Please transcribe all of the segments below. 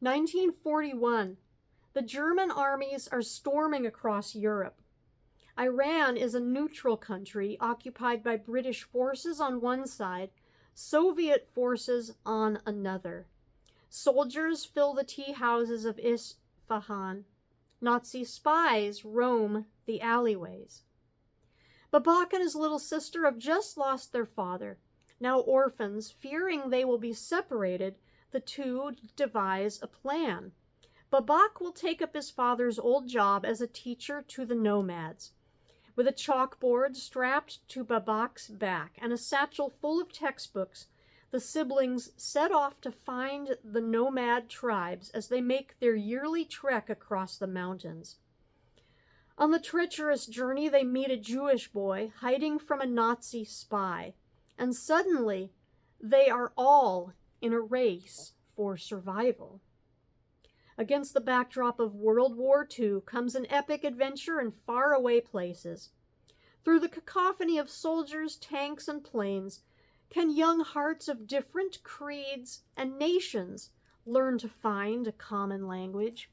1941. The German armies are storming across Europe. Iran is a neutral country occupied by British forces on one side, Soviet forces on another. Soldiers fill the tea houses of Isfahan. Nazi spies roam the alleyways. Babak and his little sister have just lost their father. Now orphans, fearing they will be separated, the two devise a plan. Babak will take up his father's old job as a teacher to the nomads. With a chalkboard strapped to Babak's back and a satchel full of textbooks, the siblings set off to find the nomad tribes as they make their yearly trek across the mountains. On the treacherous journey, they meet a Jewish boy hiding from a Nazi spy, and suddenly they are all in a race for survival. Against the backdrop of World War II comes an epic adventure in faraway places. Through the cacophony of soldiers, tanks, and planes, can young hearts of different creeds and nations learn to find a common language?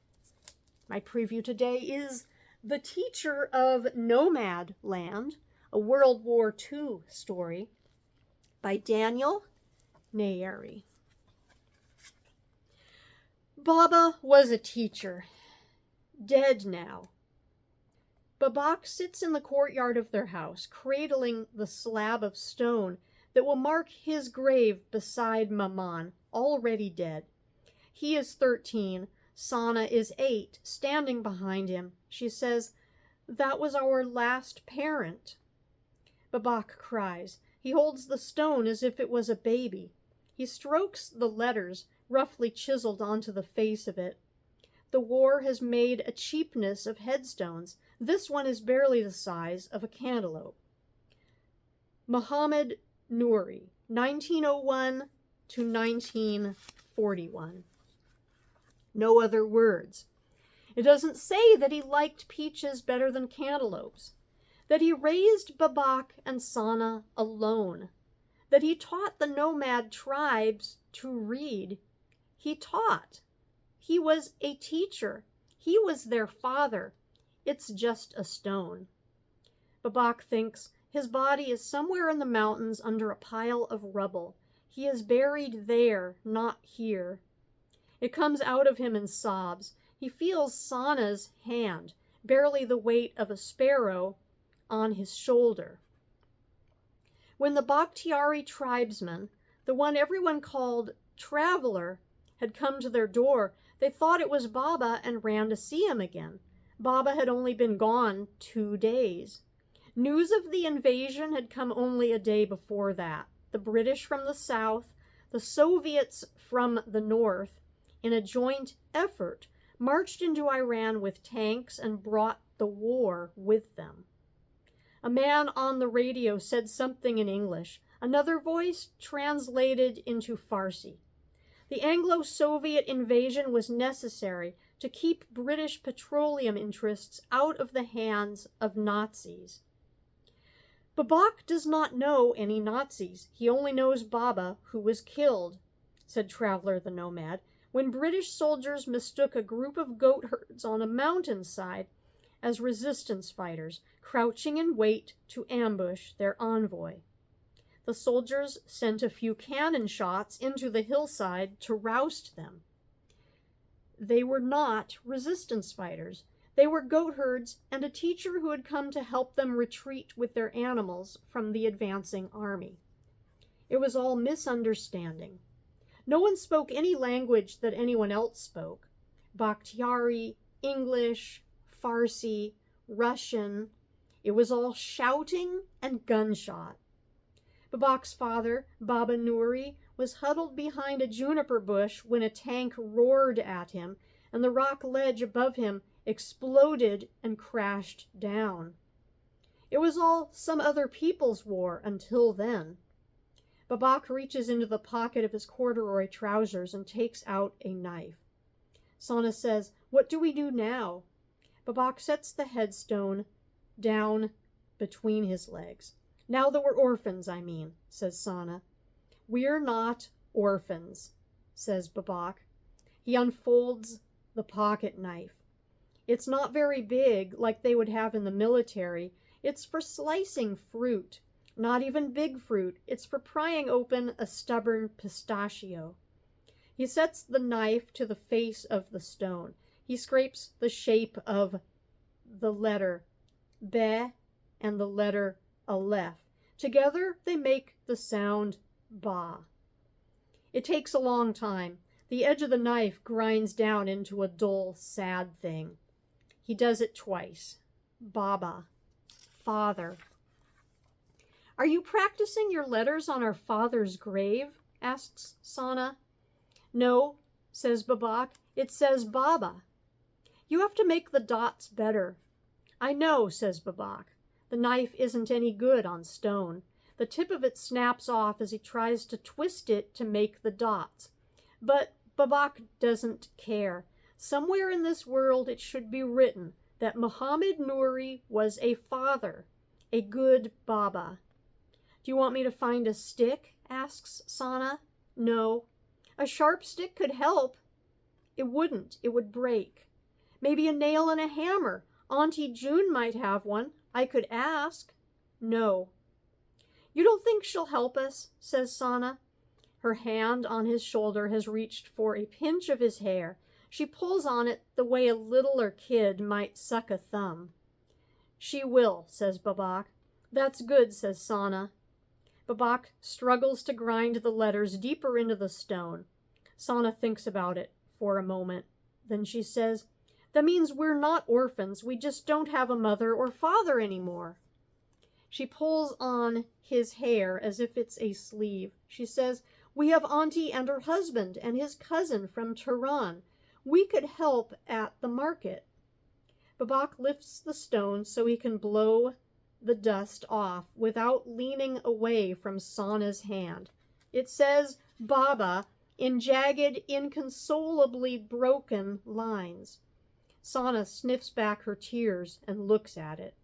My preview today is The Teacher of Nomad Land, a World War II story by Daniel Nayeri. Baba was a teacher, dead now. Babak sits in the courtyard of their house, cradling the slab of stone that will mark his grave beside Maman, already dead. He is 13. Sana is 8, standing behind him. She says, "That was our last parent." Babak cries. He holds the stone as if it was a baby. He strokes the letters roughly chiseled onto the face of it. The war has made a cheapness of headstones. This one is barely the size of a cantaloupe. Muhammad Noori, 1901 to 1941. No other words. It doesn't say that he liked peaches better than cantaloupes, that he raised Babak and Sana alone, that he taught the nomad tribes to read. He taught. He was a teacher. He was their father. It's just a stone. Babak thinks his body is somewhere in the mountains under a pile of rubble. He is buried there, not here. It comes out of him in sobs. He feels Sana's hand, barely the weight of a sparrow, on his shoulder. When the Bakhtiari tribesman, the one everyone called Traveler, had come to their door, they thought it was Baba and ran to see him again. Baba had only been gone 2 days. News of the invasion had come only a day before that. The British from the south, the Soviets from the north, in a joint effort, marched into Iran with tanks and brought the war with them. A man on the radio said something in English. Another voice translated into Farsi. The Anglo-Soviet invasion was necessary to keep British petroleum interests out of the hands of Nazis. Babak does not know any Nazis. He only knows Baba, who was killed, said Traveler the Nomad, when British soldiers mistook a group of goat herds on a mountainside as resistance fighters, crouching in wait to ambush their envoy. The soldiers sent a few cannon shots into the hillside to roust them. They were not resistance fighters. They were goat herds and a teacher who had come to help them retreat with their animals from the advancing army. It was all misunderstanding. No one spoke any language that anyone else spoke. Bakhtiari, English, Farsi, Russian. It was all shouting and gunshot. Babak's father, Baba Noori, was huddled behind a juniper bush when a tank roared at him, and the rock ledge above him exploded and crashed down. It was all some other people's war until then. Babak reaches into the pocket of his corduroy trousers and takes out a knife. Sana says, "What do we do now?" Babak sets the headstone down between his legs. "Now that we're orphans, I mean," says Sana. "We're not orphans," says Babak. He unfolds the pocket knife. It's not very big like they would have in the military. It's for slicing fruit. Not even big fruit. It's for prying open a stubborn pistachio. He sets the knife to the face of the stone. He scrapes the shape of the letter be and the letter aleph. Together they make the sound ba. It takes a long time. The edge of the knife grinds down into a dull, sad thing. He does it twice. Baba, father. Are you practicing your letters on our father's grave? Asks Sana. No, says Babak. It says Baba. You have to make the dots better. I know, says Babak. The knife isn't any good on stone. The tip of it snaps off as he tries to twist it to make the dots. But Babak doesn't care. Somewhere in this world it should be written that Muhammad Nuri was a father, a good Baba. Do you want me to find a stick? Asks Sana. No. A sharp stick could help. It wouldn't. It would break. Maybe a nail and a hammer. Auntie June might have one. I could ask. No. You don't think she'll help us? Says Sana. Her hand on his shoulder has reached for a pinch of his hair. She pulls on it the way a littler kid might suck a thumb. She will, says Babak. That's good, says Sana. Babak struggles to grind the letters deeper into the stone. Sana thinks about it for a moment. Then she says, that means we're not orphans. We just don't have a mother or father anymore. She pulls on his hair as if it's a sleeve. She says, we have Auntie and her husband and his cousin from Tehran. We could help at the market. Babak lifts the stone so he can blow the dust off without leaning away from Sana's hand. It says Baba in jagged, inconsolably broken lines. Sana sniffs back her tears and looks at it.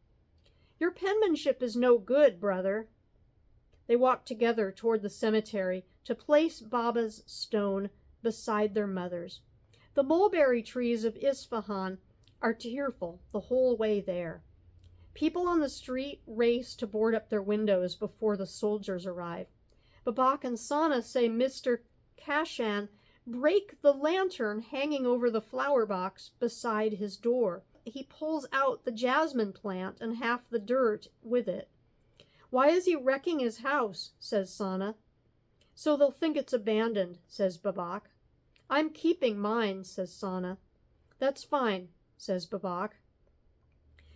Your penmanship is no good, brother. They walk together toward the cemetery to place Baba's stone beside their mother's. The mulberry trees of Isfahan are tearful the whole way there. People on the street race to board up their windows before the soldiers arrive. Babak and Sana say Mr. Kashan break the lantern hanging over the flower box beside his door. He pulls out the jasmine plant and half the dirt with it. Why is he wrecking his house? Says Sana. So they'll think it's abandoned, says Babak. I'm keeping mine, says Sana. That's fine, says Babak.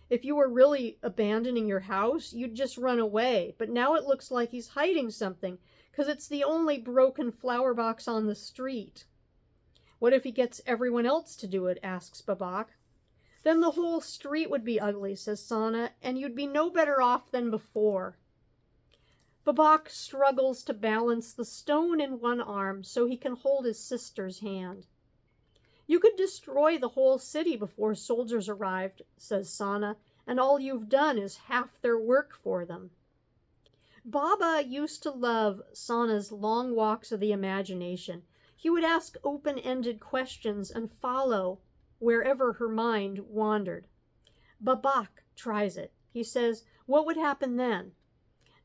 If you were really abandoning your house, you'd just run away. But now it looks like he's hiding something, because it's the only broken flower box on the street. What if he gets everyone else to do it? Asks Babak. Then the whole street would be ugly, says Sana, and you'd be no better off than before. Babak struggles to balance the stone in one arm so he can hold his sister's hand. You could destroy the whole city before soldiers arrived, says Sana, and all you've done is half their work for them. Baba used to love Sana's long walks of the imagination. He would ask open-ended questions and follow wherever her mind wandered. Babak tries it. He says, what would happen then?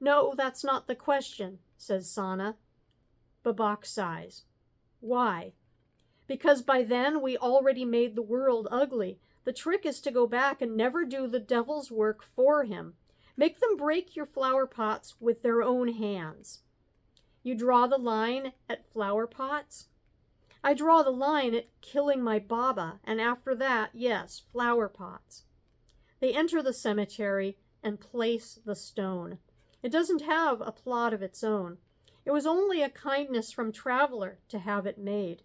No, that's not the question, says Sana. Babak sighs. Why? Because by then we already made the world ugly. The trick is to go back and never do the devil's work for him. Make them break your flower pots with their own hands. You draw the line at flower pots? I draw the line at killing my Baba, and after that, yes, flower pots. They enter the cemetery and place the stone. It doesn't have a plot of its own. It was only a kindness from Traveler to have it made.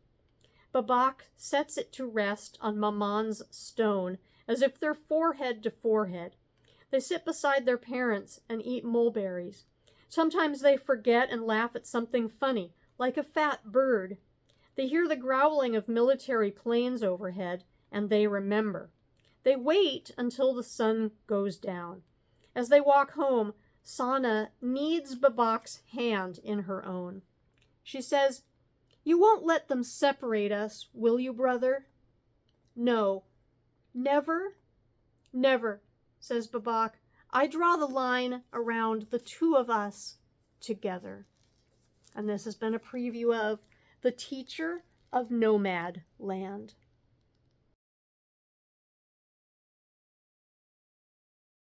Babak sets it to rest on Maman's stone as if they're forehead to forehead. They sit beside their parents and eat mulberries. Sometimes they forget and laugh at something funny, like a fat bird. They hear the growling of military planes overhead, and they remember. They wait until the sun goes down. As they walk home, Sana kneads Babak's hand in her own. She says, You won't let them separate us, will you, brother? No, never, never, says Babak. I draw the line around the two of us together. And this has been a preview of The Teacher of Nomad Land.